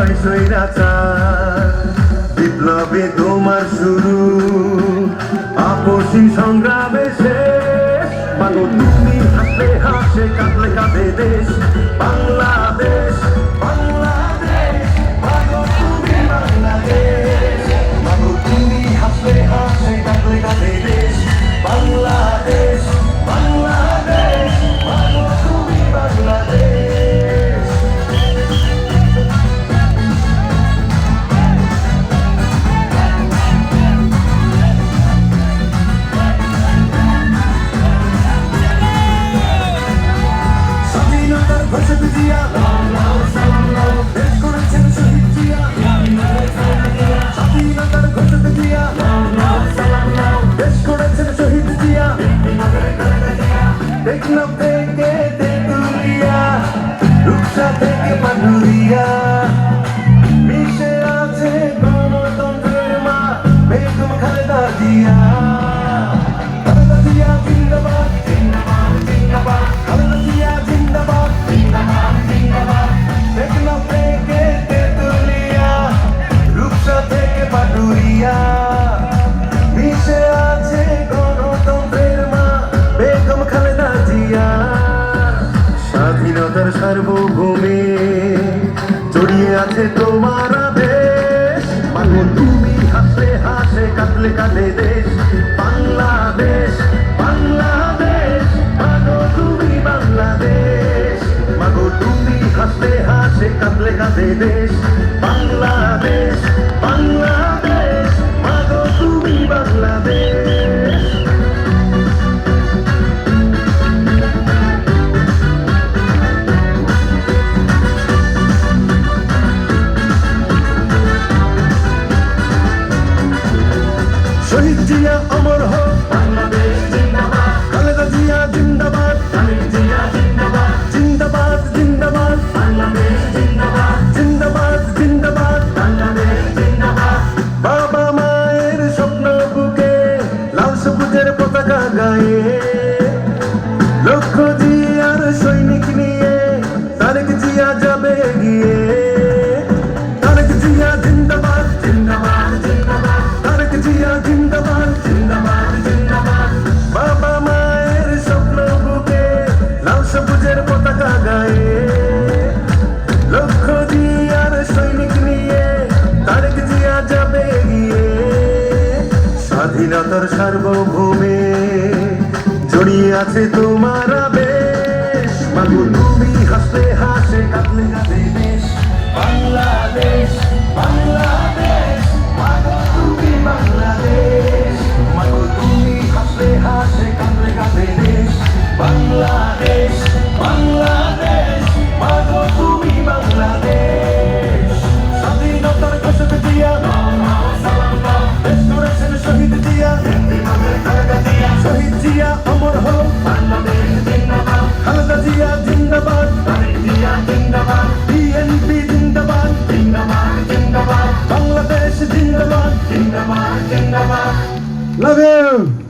নয় স্বৈরাচার। বিপ্লবে তোমার শুরু, আপসীন সংগ্রামে শেষ। মাগো তুমি হাসলে হাসে, কাঁদলে কাঁদে দেশ বাংলাদেশ, বাংলাদেশ। মাগো তুমি বাংলাদেশ, মাগো তুমি হাসলে হাসে, কাঁদলে কাঁদে দেশ বাংলাদেশ, বাংলাদেশ। মাগো তুমি বাংলাদেশ। স্বাধীনতার ঘোষক জিয়া, দেশ করেছেন শহীদ জিয়া। স্বাধীনতার ঘোষক জিয়া, দেশ করেছেন শহীদ জিয়া। টেকনাফ থেকে তেঁতুলিয়া, রূপসা থেকে পাটুরিয়া, মিশে আছে গণতন্ত্রের মা বেগম খালেদা জিয়া। খালেদা জিয়া জিন্দাবাদ, জিন্দাবাদ, জিন্দাবাদ। খালেদা জিয়া জিন্দাবাদ, জিন্দাবাদ, জিন্দাবাদ। টেকনাফ থেকে তেঁতুলিয়া, রূপসা থেকে পাটুরিয়া, মিশে আছে গণতন্ত্রের মা বেগম খালেদা জিয়া। স্বাধীনতার সার্বভৌমে জড়িয়ে আছে তোমার আদেশ। মাগো তুমি হাসলে হাসে, কাঁদলে কাঁদে দেশ বাংলাদেশ, বাংলাদেশ। মাগো তুমি বাংলাদেশ, মাগো তুমি হাসলে হাসে, কাঁদলে কাঁদে দেশ বাংলাদেশ, বাংলাদেশ। মাগো তুমি বাংলাদেশ। শহীদ জিয়া অমর হোক, বাংলাদেশ জিন্দাবাদ। খালেদা জিয়া জিন্দাবাদ, খালেদ জিয়া জিন্দাবাদ। জিন্দাবাদ, জিন্দাবাদ, বাংলাদেশ জিন্দাবাদ। জিন্দাবাদ, জিন্দাবাদ, বাংলাদেশ জিন্দাবাদ। বাবা মায়ের স্বপ্ন বুকে লাল সবুজের পতাকা গায়ে, লক্ষ্য জিয়ার সৈনিক নিয়ে তারেক জিয়া যাবে গিয়ে। তারেক জিয়া জিন্দাবাদ, জিন্দাবাদ, জিন্দাবাদ। তারেক জিয়া জিন্দাবাদ, জিন্দাবাদ, জিন্দাবাদ। বাবা মায়ের স্বপ্ন বুকে লাল সবুজের পতাকা গায়ে, লক্ষ্য জিয়ার সৈনিক নিয়ে তারেক জিয়া যাবে গিয়ে। স্বাধীনতার সার্বভৌমে জড়িয়ে আছে তোমার আবেশ। মাগো তুমি হাসলে হাসে, কাঁদলে কাঁদে দেশ বাংলাদেশ, বাংলাদেশ। মাগো তুমি বাংলাদেশ, মাগো তুমি হাসলে হাসে, কাঁদলে কাঁদে দেশ বাংলাদেশ, বাংলাদেশ। মাগো তুমি বাংলাদেশ। স্বাধীনতার ঘোষক জিয়া, দেশ করেছেন শহীদ জিয়া। শহীদ জিয়া অমর হোক, বাংলাদেশ জিন্দাবাদ। খালেদা জিয়া জিন্দাবাদ, তারেক জিয়া জিন্দাবাদ। বিএনপি জিন্দাবাদ, জিন্দাবাদ, জিন্দাবাদ। বাংলাদেশ জিন্দাবাদ, জিন্দাবাদ, জিন্দাবাদ। Love you.